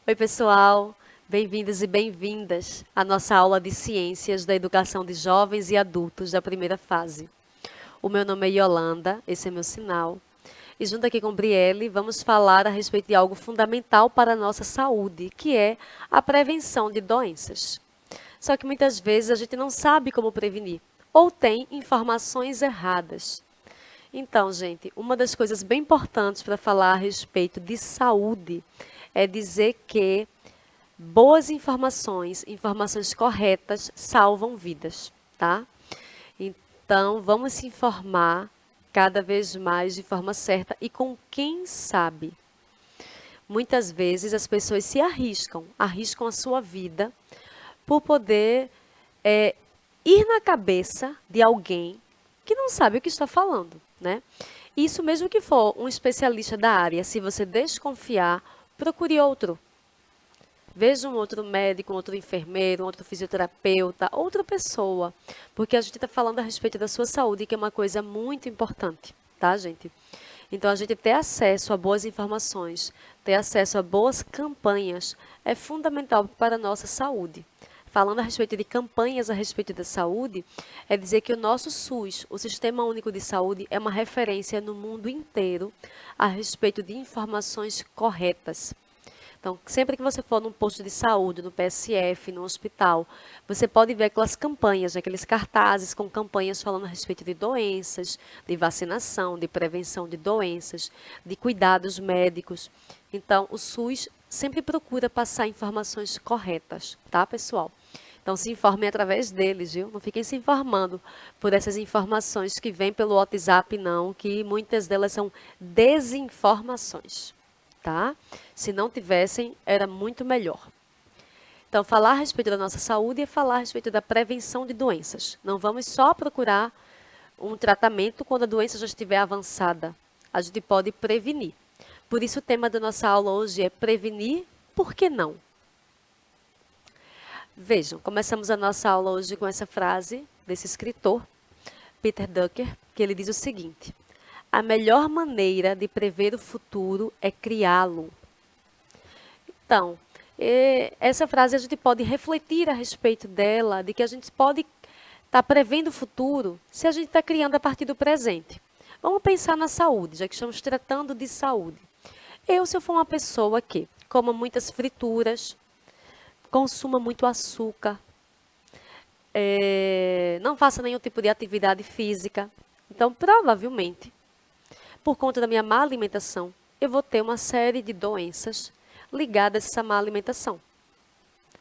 Oi, pessoal. Bem-vindos e bem-vindas à nossa aula de Ciências da Educação de Jovens e Adultos da primeira fase. O meu nome é Yolanda, esse é meu sinal. E junto aqui com Brielle, vamos falar a respeito de algo fundamental para a nossa saúde, que é a prevenção de doenças. Só que muitas vezes a gente não sabe como prevenir, ou tem informações erradas. Então, gente, uma das coisas bem importantes para falar a respeito de saúde é dizer que boas informações, informações corretas, salvam vidas, tá? Então, vamos se informar cada vez mais de forma certa e com quem sabe. Muitas vezes as pessoas se arriscam a sua vida por poder ir na cabeça de alguém que não sabe o que está falando, né? Isso mesmo que for um especialista da área, se você desconfiar, procure outro. Veja um outro médico, um outro enfermeiro, um outro fisioterapeuta, outra pessoa, porque a gente está falando a respeito da sua saúde, que é uma coisa muito importante, tá, gente? Então, a gente ter acesso a boas informações, ter acesso a boas campanhas é fundamental para a nossa saúde. Falando a respeito de campanhas a respeito da saúde, é dizer que o nosso SUS, o Sistema Único de Saúde, é uma referência no mundo inteiro a respeito de informações corretas. Então, sempre que você for num posto de saúde, no PSF, no hospital, você pode ver aquelas campanhas, aqueles cartazes com campanhas falando a respeito de doenças, de vacinação, de prevenção de doenças, de cuidados médicos. Então, o SUS sempre procura passar informações corretas, tá, pessoal? Então, se informem através deles, viu? Não fiquem se informando por essas informações que vêm pelo WhatsApp, não, que muitas delas são desinformações, tá? Se não tivessem, era muito melhor. Então, falar a respeito da nossa saúde é falar a respeito da prevenção de doenças. Não vamos só procurar um tratamento quando a doença já estiver avançada. A gente pode prevenir. Por isso, o tema da nossa aula hoje é prevenir, por que não? Vejam, começamos a nossa aula hoje com essa frase desse escritor, Peter Drucker, que ele diz o seguinte: a melhor maneira de prever o futuro é criá-lo. Então, essa frase a gente pode refletir a respeito dela, de que a gente pode estar prevendo o futuro se a gente está criando a partir do presente. Vamos pensar na saúde, já que estamos tratando de saúde. Se eu for uma pessoa que coma muitas frituras, consuma muito açúcar, não faça nenhum tipo de atividade física, então, provavelmente, por conta da minha má alimentação, eu vou ter uma série de doenças ligadas a essa má alimentação.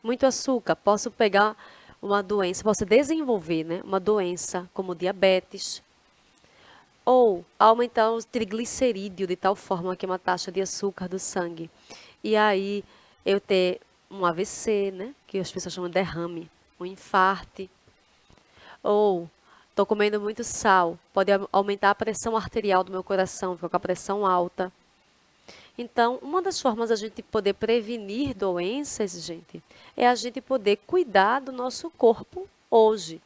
Muito açúcar, posso pegar uma doença, posso desenvolver, né, uma doença como diabetes, ou aumentar o triglicerídeo de tal forma que é uma taxa de açúcar do sangue. E aí eu ter um AVC, né, que as pessoas chamam de derrame, um infarte. Ou estou comendo muito sal, pode aumentar a pressão arterial do meu coração, ficar com a pressão alta. Então, uma das formas da gente poder prevenir doenças, gente, é a gente poder cuidar do nosso corpo hoje,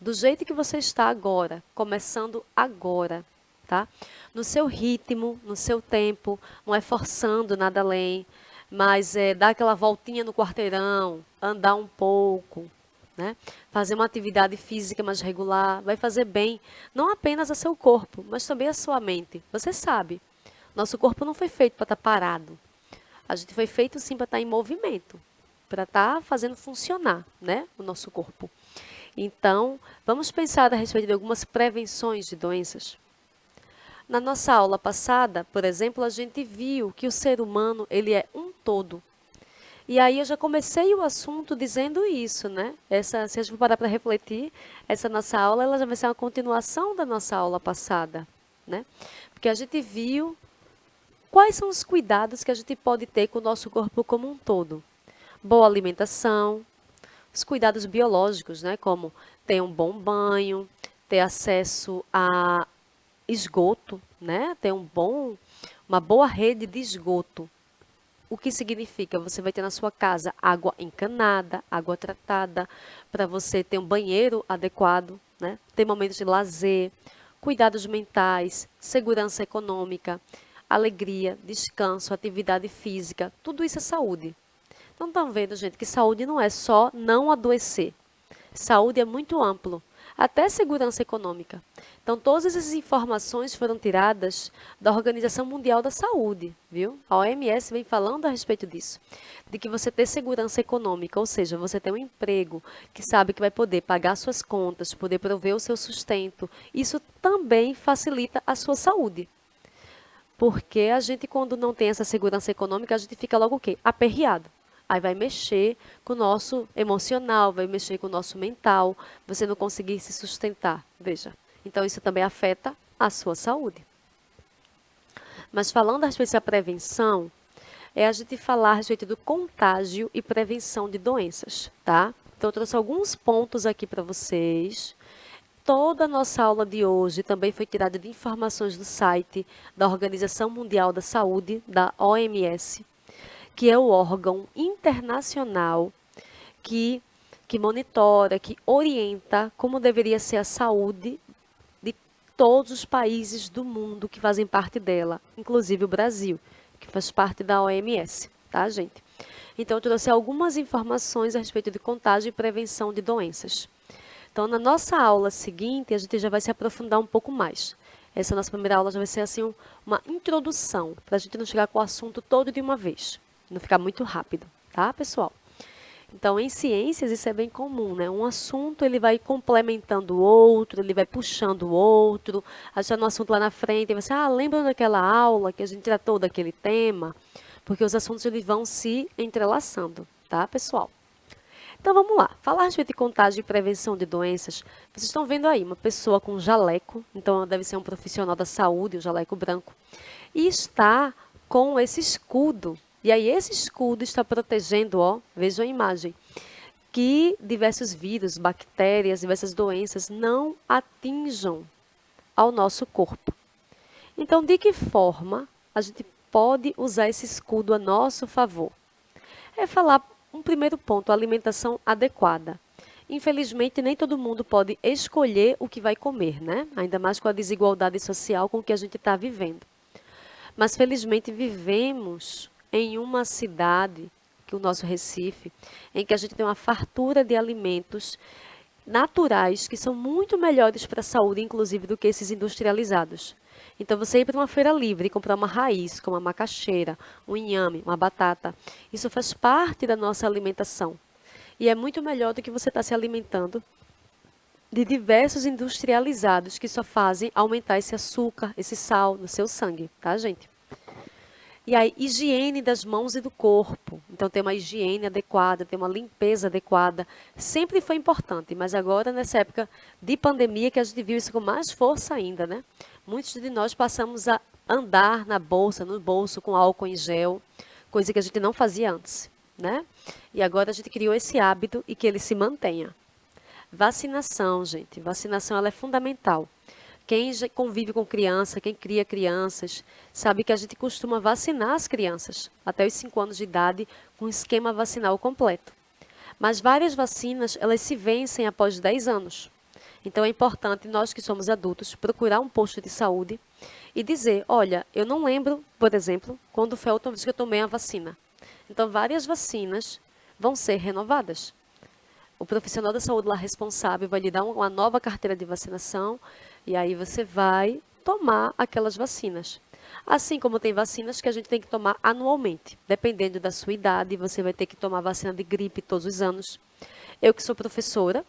do jeito que você está agora, começando agora, tá? No seu ritmo, no seu tempo, não é forçando nada além, mas é dar aquela voltinha no quarteirão, andar um pouco, né? Fazer uma atividade física mais regular, vai fazer bem, não apenas ao seu corpo, mas também à sua mente. Você sabe. Nosso corpo não foi feito para estar parado. A gente foi feito sim para estar em movimento, para estar fazendo funcionar, né, o nosso corpo. Então, vamos pensar a respeito de algumas prevenções de doenças. Na nossa aula passada, por exemplo, a gente viu que o ser humano, ele é um todo. E aí eu já comecei o assunto dizendo isso, né? Se a gente for parar para refletir, essa nossa aula ela já vai ser uma continuação da nossa aula passada, né? Porque a gente viu quais são os cuidados que a gente pode ter com o nosso corpo como um todo? Boa alimentação, os cuidados biológicos, né? Como ter um bom banho, ter acesso a esgoto, né? Ter uma boa rede de esgoto. O que significa? Você vai ter na sua casa água encanada, água tratada, para você ter um banheiro adequado, né? Ter momentos de lazer, cuidados mentais, segurança econômica, alegria, descanso, atividade física, tudo isso é saúde. Então, estão vendo, gente, que saúde não é só não adoecer. Saúde é muito amplo, até segurança econômica. Então, todas essas informações foram tiradas da Organização Mundial da Saúde, viu? A OMS vem falando a respeito disso, de que você ter segurança econômica, ou seja, você ter um emprego que sabe que vai poder pagar suas contas, poder prover o seu sustento, isso também facilita a sua saúde. Porque a gente, quando não tem essa segurança econômica, a gente fica logo o quê? Aperreado. Aí vai mexer com o nosso emocional, vai mexer com o nosso mental, você não conseguir se sustentar. Veja. Então, isso também afeta a sua saúde. Mas falando a respeito da prevenção, é a gente falar a respeito do contágio e prevenção de doenças, tá? Então, eu trouxe alguns pontos aqui para vocês. Toda a nossa aula de hoje também foi tirada de informações do site da Organização Mundial da Saúde, da OMS, que é o órgão internacional que monitora, que orienta como deveria ser a saúde de todos os países do mundo que fazem parte dela, inclusive o Brasil, que faz parte da OMS, tá, gente? Então, eu trouxe algumas informações a respeito de contágio e prevenção de doenças. Então, na nossa aula seguinte, a gente já vai se aprofundar um pouco mais. Essa nossa primeira aula já vai ser assim uma introdução, para a gente não chegar com o assunto todo de uma vez, não ficar muito rápido, tá, pessoal? Então, em ciências, isso é bem comum, né? Um assunto, ele vai complementando o outro, ele vai puxando o outro. A gente está no assunto lá na frente, e você, lembra daquela aula que a gente tratou daquele tema? Porque os assuntos, eles vão se entrelaçando, tá, pessoal? Então, vamos lá. Falar a respeito de contágio e prevenção de doenças. Vocês estão vendo aí uma pessoa com um jaleco, então deve ser um profissional da saúde, um jaleco branco, e está com esse escudo. E aí, esse escudo está protegendo, ó, vejam a imagem, que diversos vírus, bactérias, diversas doenças não atinjam ao nosso corpo. Então, de que forma a gente pode usar esse escudo a nosso favor? É falar um primeiro ponto, a alimentação adequada. Infelizmente, nem todo mundo pode escolher o que vai comer, né? Ainda mais com a desigualdade social com que a gente está vivendo. Mas, felizmente, vivemos em uma cidade, que é o nosso Recife, em que a gente tem uma fartura de alimentos naturais que são muito melhores para a saúde, inclusive, do que esses industrializados. Então, você ir para uma feira livre e comprar uma raiz, como uma macaxeira, um inhame, uma batata, isso faz parte da nossa alimentação. E é muito melhor do que você estar se alimentando de diversos industrializados que só fazem aumentar esse açúcar, esse sal no seu sangue, tá, gente? E aí, higiene das mãos e do corpo. Então, ter uma higiene adequada, ter uma limpeza adequada. Sempre foi importante, mas agora, nessa época de pandemia, que a gente viu isso com mais força ainda, né? Muitos de nós passamos a andar na bolsa, no bolso, com álcool em gel, coisa que a gente não fazia antes, né? E agora a gente criou esse hábito e que ele se mantenha. Vacinação, gente. Vacinação, ela é fundamental. Quem já convive com criança, quem cria crianças, sabe que a gente costuma vacinar as crianças até os 5 anos de idade com um esquema vacinal completo. Mas várias vacinas, elas se vencem após 10 anos. Então é importante nós que somos adultos procurar um posto de saúde e dizer, olha, eu não lembro, por exemplo, quando foi a última vez que eu tomei a vacina. Então várias vacinas vão ser renovadas. O profissional da saúde lá responsável vai lhe dar uma nova carteira de vacinação e aí você vai tomar aquelas vacinas. Assim como tem vacinas que a gente tem que tomar anualmente. Dependendo da sua idade, você vai ter que tomar vacina de gripe todos os anos. Eu que sou professora,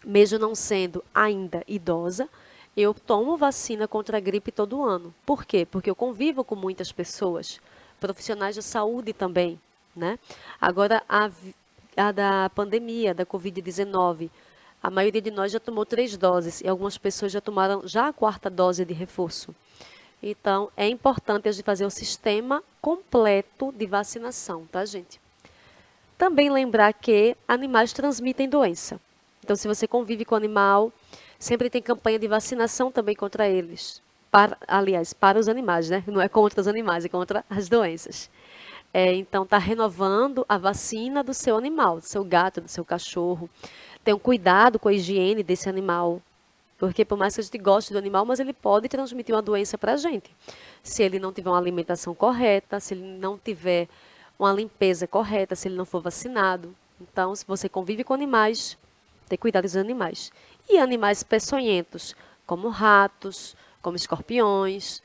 mesmo não sendo ainda idosa, eu tomo vacina contra a gripe todo ano. Por quê? Porque eu convivo com muitas pessoas, profissionais da saúde também, né? Agora, a da pandemia, da Covid-19, a maioria de nós já tomou 3 doses e algumas pessoas já tomaram já a 4ª dose de reforço. Então, é importante a gente fazer o sistema completo de vacinação, tá, gente? Também lembrar que animais transmitem doença. Então, se você convive com animal, sempre tem campanha de vacinação também contra eles. Aliás, para os animais, né? Não é contra os animais, é contra as doenças. Então, está renovando a vacina do seu animal, do seu gato, do seu cachorro. Tenham cuidado com a higiene desse animal. Porque por mais que a gente goste do animal, mas ele pode transmitir uma doença para a gente. Se ele não tiver uma alimentação correta, se ele não tiver uma limpeza correta se ele não for vacinado. Então, se você convive com animais, ter cuidado dos animais. E animais peçonhentos, como ratos, como escorpiões,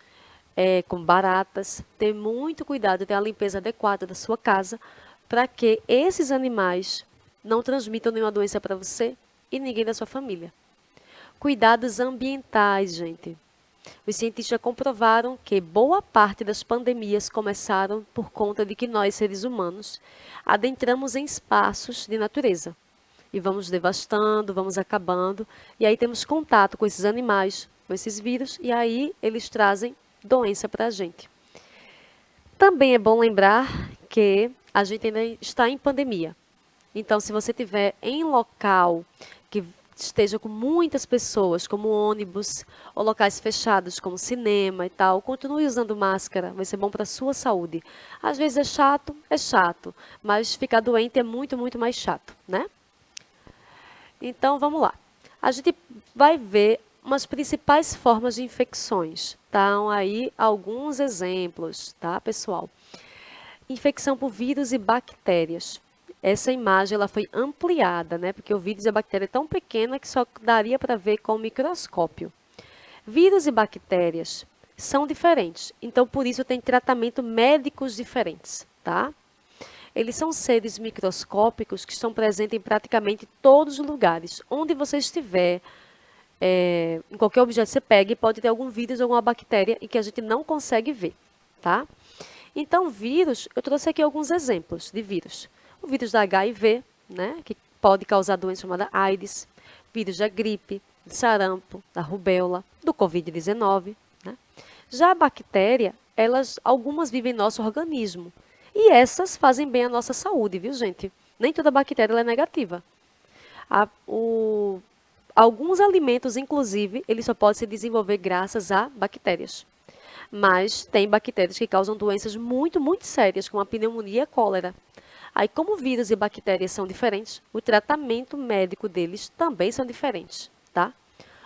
como baratas, ter muito cuidado, ter a limpeza adequada da sua casa, para que esses animais não transmitam nenhuma doença para você e ninguém da sua família. Cuidados ambientais, gente. Os cientistas comprovaram que boa parte das pandemias começaram por conta de que nós, seres humanos, adentramos em espaços de natureza. E vamos devastando, vamos acabando, e aí temos contato com esses animais, com esses vírus, e aí eles trazem doença para a gente. Também é bom lembrar que a gente ainda está em pandemia. Então, se você estiver em local que esteja com muitas pessoas, como ônibus, ou locais fechados, como cinema e tal, continue usando máscara, vai ser bom para a sua saúde. Às vezes é chato, mas ficar doente é muito, muito mais chato, né? Então, vamos lá. A gente vai ver umas principais formas de infecções. Então, aí alguns exemplos, tá, pessoal? Infecção por vírus e bactérias. Essa imagem ela foi ampliada, né? Porque o vírus e a bactéria é tão pequena que só daria para ver com o microscópio. Vírus e bactérias são diferentes, então por isso tem tratamento médicos diferentes, tá? Eles são seres microscópicos que estão presentes em praticamente todos os lugares. Onde você estiver, em qualquer objeto que você pegue, pode ter algum vírus ou alguma bactéria e que a gente não consegue ver, tá? Então, vírus, eu trouxe aqui alguns exemplos de vírus. O vírus da HIV, né, que pode causar doença chamada AIDS, vírus da gripe, do sarampo, da rubéola, do Covid-19, né? Já a bactéria, algumas vivem em nosso organismo. E essas fazem bem à nossa saúde, viu, gente? Nem toda bactéria é negativa. Alguns alimentos, inclusive, eles só podem se desenvolver graças a bactérias. Mas tem bactérias que causam doenças muito, muito sérias, como a pneumonia e a cólera. Aí, como vírus e bactérias são diferentes, o tratamento médico deles também são diferentes, tá?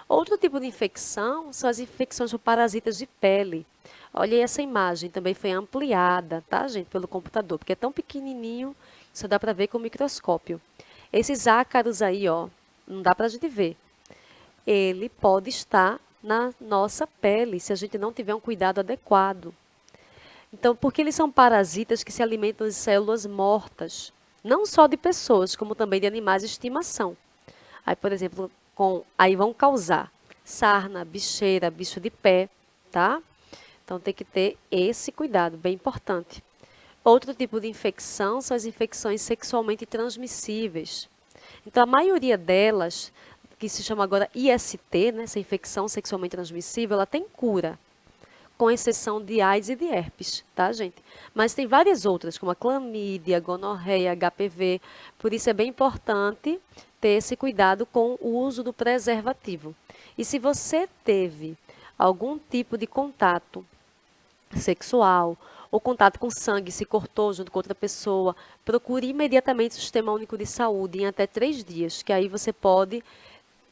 Outro tipo de infecção são as infecções por parasitas de pele. Olha aí essa imagem, também foi ampliada, tá, gente, pelo computador, porque é tão pequenininho, só dá para ver com o microscópio. Esses ácaros aí, ó, não dá para a gente ver. Ele pode estar na nossa pele, se a gente não tiver um cuidado adequado. Então, porque eles são parasitas que se alimentam de células mortas, não só de pessoas, como também de animais de estimação. Aí, por exemplo, aí vão causar sarna, bicheira, bicho de pé, tá? Então, tem que ter esse cuidado, bem importante. Outro tipo de infecção são as infecções sexualmente transmissíveis. Então, a maioria delas, que se chama agora IST, né, essa infecção sexualmente transmissível, ela tem cura, com exceção de AIDS e de herpes, tá, gente? Mas tem várias outras, como a clamídia, gonorreia, HPV, por isso é bem importante ter esse cuidado com o uso do preservativo. E se você teve algum tipo de contato sexual ou contato com sangue, se cortou junto com outra pessoa, procure imediatamente o Sistema Único de Saúde em até 3 dias, que aí você pode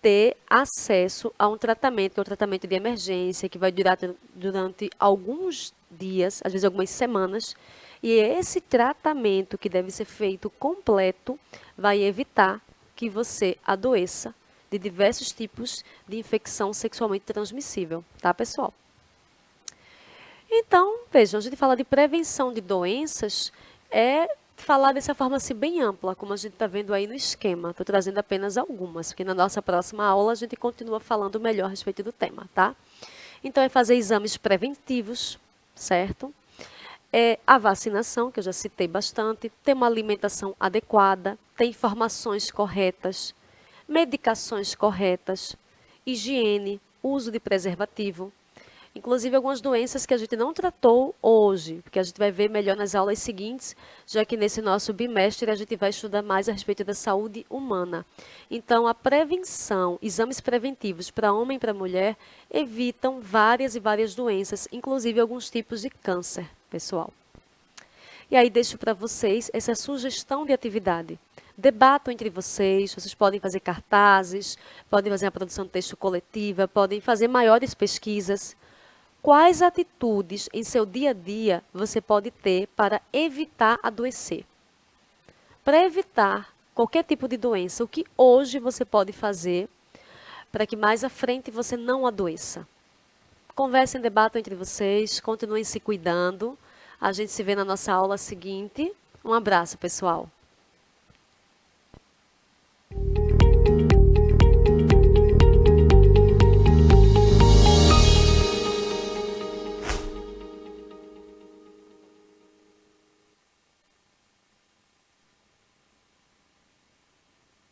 ter acesso a um tratamento, que é um tratamento de emergência, que vai durar durante alguns dias, às vezes algumas semanas, e esse tratamento que deve ser feito completo vai evitar que você adoeça de diversos tipos de infecção sexualmente transmissível, tá, pessoal? Então, vejam, a gente fala de prevenção de doenças, falar dessa forma assim, bem ampla, como a gente está vendo aí no esquema. Estou trazendo apenas algumas, porque na nossa próxima aula a gente continua falando melhor a respeito do tema, tá? Então, é fazer exames preventivos, certo? A vacinação, que eu já citei bastante, ter uma alimentação adequada, ter informações corretas, medicações corretas, higiene, uso de preservativo. Inclusive algumas doenças que a gente não tratou hoje, porque a gente vai ver melhor nas aulas seguintes, já que nesse nosso bimestre a gente vai estudar mais a respeito da saúde humana. Então, a prevenção, exames preventivos para homem e para mulher, evitam várias e várias doenças, inclusive alguns tipos de câncer, pessoal. E aí deixo para vocês essa sugestão de atividade. Debatam entre vocês podem fazer cartazes, podem fazer a produção de texto coletiva, podem fazer maiores pesquisas. quais atitudes em seu dia a dia você pode ter para evitar adoecer. Para evitar qualquer tipo de doença, o que hoje você pode fazer para que mais à frente você não adoeça? Conversem, debatam entre vocês, continuem se cuidando. A gente se vê na nossa aula seguinte. Um abraço, pessoal.